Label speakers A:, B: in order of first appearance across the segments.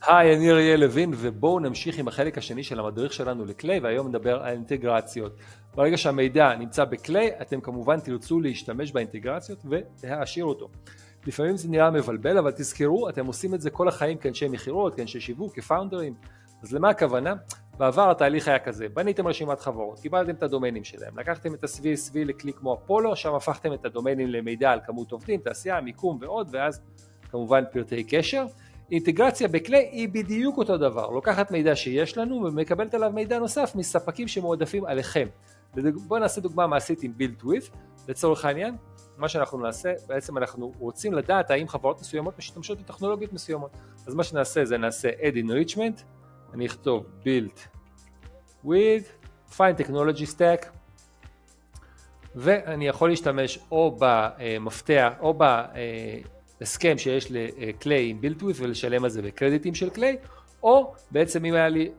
A: היי, אני אריה לוין, ובואו נמשיך עם החלק השני של המדריך שלנו לקליי, והיום נדבר על אינטגרציות. ברגע שהמידע נמצא בקליי, אתם כמובן תרצו להשתמש באינטגרציות ולהעשיר אותו. לפעמים זה נראה מבלבל, אבל תזכרו, אתם עושים את זה כל החיים כאנשי מכירות, כאנשי שיווק, כפאונדרים. אז למה הכוונה? בעבר התהליך היה כזה, בניתם רשימת חברות, קיבלתם את הדומיינים שלהם, לקחתם את ה-CSV לכלי כמו אפולו, שם הפכתם את הדומיינים למידע על כמות עובדים, תעשייה, מיקום ועוד, ואז כמובן פרטי קשר. אינטגרציה בקליי היא בדיוק אותו דבר, לוקחת מידע שיש לנו ומקבלת עליו מידע נוסף מספקים שמועדפים עליכם. בואו נעשה דוגמה מעשית עם build with, לצורך העניין, מה שאנחנו נעשה, בעצם אנחנו רוצים לדעת האם חברות מסוימות משתמשות בטכנולוגיות מסוימות, אז מה שנעשה זה נעשה add enrichment, אני אכתוב build with, find technology stack, ואני יכול להשתמש או במפתח או הסכם שיש לקליי עם build with ולשלם על זה בקרדיטים של קליי, או בעצם אם היה לי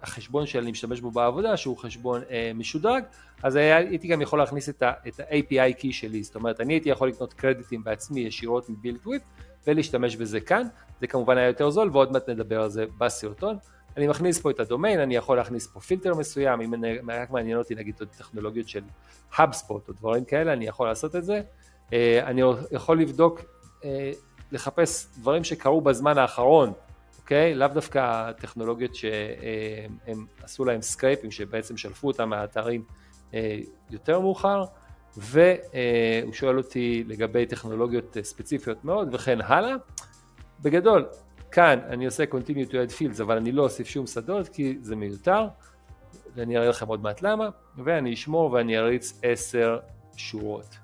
A: החשבון שאני משתמש בו בעבודה שהוא חשבון משודרג, אז הייתי גם יכול להכניס את ה-API key שלי, זאת אומרת אני הייתי יכול לקנות קרדיטים בעצמי ישירות עם build with ולהשתמש בזה כאן, זה כמובן היה יותר זול ועוד מעט נדבר על זה בסרטון. אני מכניס פה את הדומיין, אני יכול להכניס פה פילטר מסוים, אם רק מעניין אותי נגיד את הטכנולוגיות של HubSpot או דברים כאלה, אני יכול לעשות את זה. אני יכול לבדוק, לחפש דברים שקרו בזמן האחרון, אוקיי? לאו דווקא טכנולוגיות שהם עשו להם סקרייפים, שבעצם שלפו אותם מהאתרים יותר מאוחר, והוא שואל אותי לגבי טכנולוגיות ספציפיות מאוד וכן הלאה. בגדול, כאן אני עושה continue to add fields, אבל אני לא אוסיף שום שדות כי זה מיותר, ואני אראה לכם עוד מעט למה, ואני אשמור ואני אריץ 10 שורות.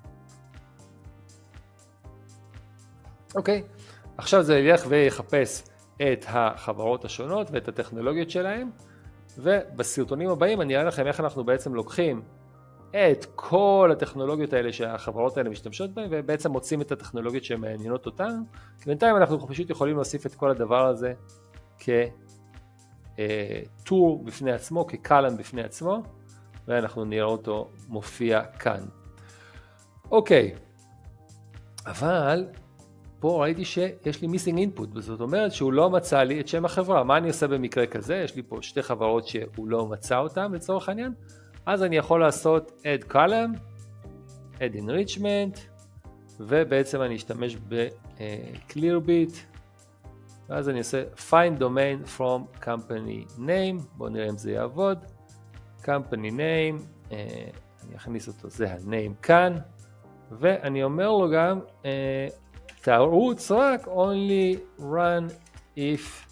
A: אוקיי, עכשיו זה ילך ויחפש את החברות השונות ואת הטכנולוגיות שלהם, ובסרטונים הבאים אני אראה לכם איך אנחנו בעצם לוקחים את כל הטכנולוגיות האלה שהחברות האלה משתמשות בהן, ובעצם מוצאים את הטכנולוגיות שמעניינות אותנו, כי בינתיים אנחנו פשוט יכולים להוסיף את כל הדבר הזה כטור בפני עצמו, כקלם בפני עצמו, ואנחנו נראה אותו מופיע כאן. אוקיי, אבל פה ראיתי שיש לי missing input, וזאת אומרת שהוא לא מצא לי את שם החברה. מה אני עושה במקרה כזה? יש לי פה שתי חברות שהוא לא מצא אותן לצורך העניין, אז אני יכול לעשות add column, add enrichment, ובעצם אני אשתמש ב-clearbit, ואז אני אעשה find domain from company name, בואו נראה אם זה יעבוד, company name, אני אכניס אותו, זה ה-name כאן, ואני אומר לו גם, תרוץ רק only run if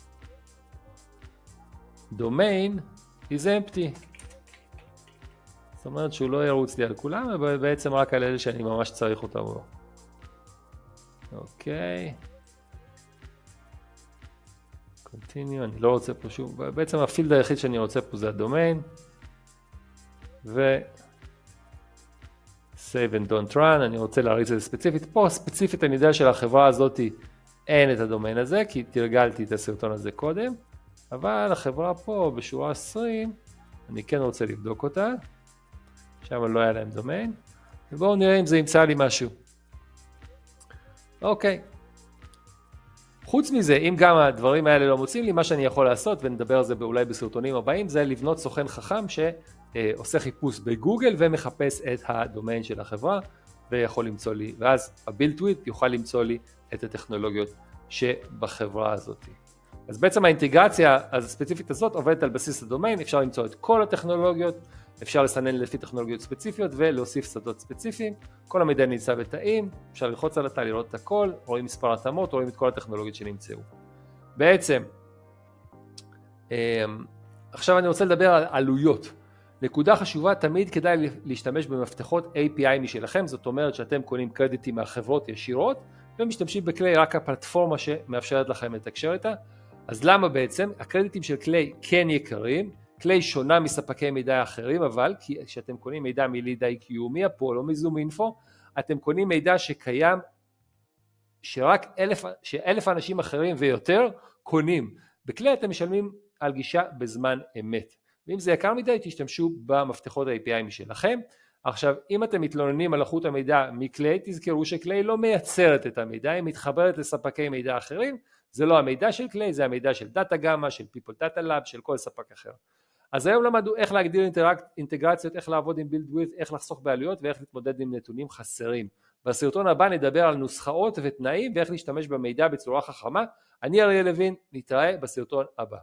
A: domain is empty. זאת אומרת שהוא לא ירוץ לי על כולם, אבל בעצם רק על אלה שאני ממש צריך אותם. אוקיי. continue, אני לא רוצה פה שוב, בעצם הפילד היחיד שאני רוצה פה זה הדומיין. ו save and don't run, אני רוצה להריץ את זה ספציפית. פה ספציפית אני יודע שלחברה הזאת אין את הדומיין הזה, כי תרגלתי את הסרטון הזה קודם, אבל החברה פה בשורה 20, אני כן רוצה לבדוק אותה, שם לא היה להם דומיין, ובואו נראה אם זה ימצא לי משהו. אוקיי. חוץ מזה, אם גם הדברים האלה לא מוצאים לי, מה שאני יכול לעשות, ונדבר על זה אולי בסרטונים הבאים, זה לבנות סוכן חכם שעושה חיפוש בגוגל ומחפש את הדומיין של החברה, ויכול למצוא לי, ואז ה-build with יוכל למצוא לי את הטכנולוגיות שבחברה הזאת. אז בעצם האינטגרציה הספציפית הזאת עובדת על בסיס הדומיין, אפשר למצוא את כל הטכנולוגיות, אפשר לסנן לפי טכנולוגיות ספציפיות ולהוסיף שדות ספציפיים, כל המידע נמצא בתאים, אפשר ללחוץ על התא, לראות את הכל, רואים מספר התאמות, רואים את כל הטכנולוגיות שנמצאו. בעצם, עכשיו אני רוצה לדבר על עלויות. נקודה חשובה, תמיד כדאי להשתמש במפתחות API משלכם, זאת אומרת שאתם קונים קרדיטים מהחברות ישירות, ומשתמשים בקליי רק הפלטפורמה שמאפשרת לכם לתקשר איתה. אז למה בעצם? הקרדיטים של קליי כן יקרים, קליי שונה מספקי מידע אחרים, אבל כשאתם קונים מידע מ-LeadIQ, מאפולו, מזום אינפו, אתם קונים מידע שקיים, שרק 1,000 אנשים אחרים ויותר קונים. בקליי אתם משלמים על גישה בזמן אמת. ואם זה יקר מדי, תשתמשו במפתחות ה-API משלכם. עכשיו, אם אתם מתלוננים על איכות המידע מקליי, תזכרו שקליי לא מייצרת את המידע, היא מתחברת לספקי מידע אחרים, זה לא המידע של קליי, זה המידע של דאטה גאמה, של People Data Lab, של כל ספק אחר. אז היום למדו איך להגדיר אינטגרציות, איך לעבוד עם build with, איך לחסוך בעלויות ואיך להתמודד עם נתונים חסרים. בסרטון הבא נדבר על נוסחאות ותנאים ואיך להשתמש במידע בצורה חכמה. אני אריה לוין, נתראה בסרטון הבא.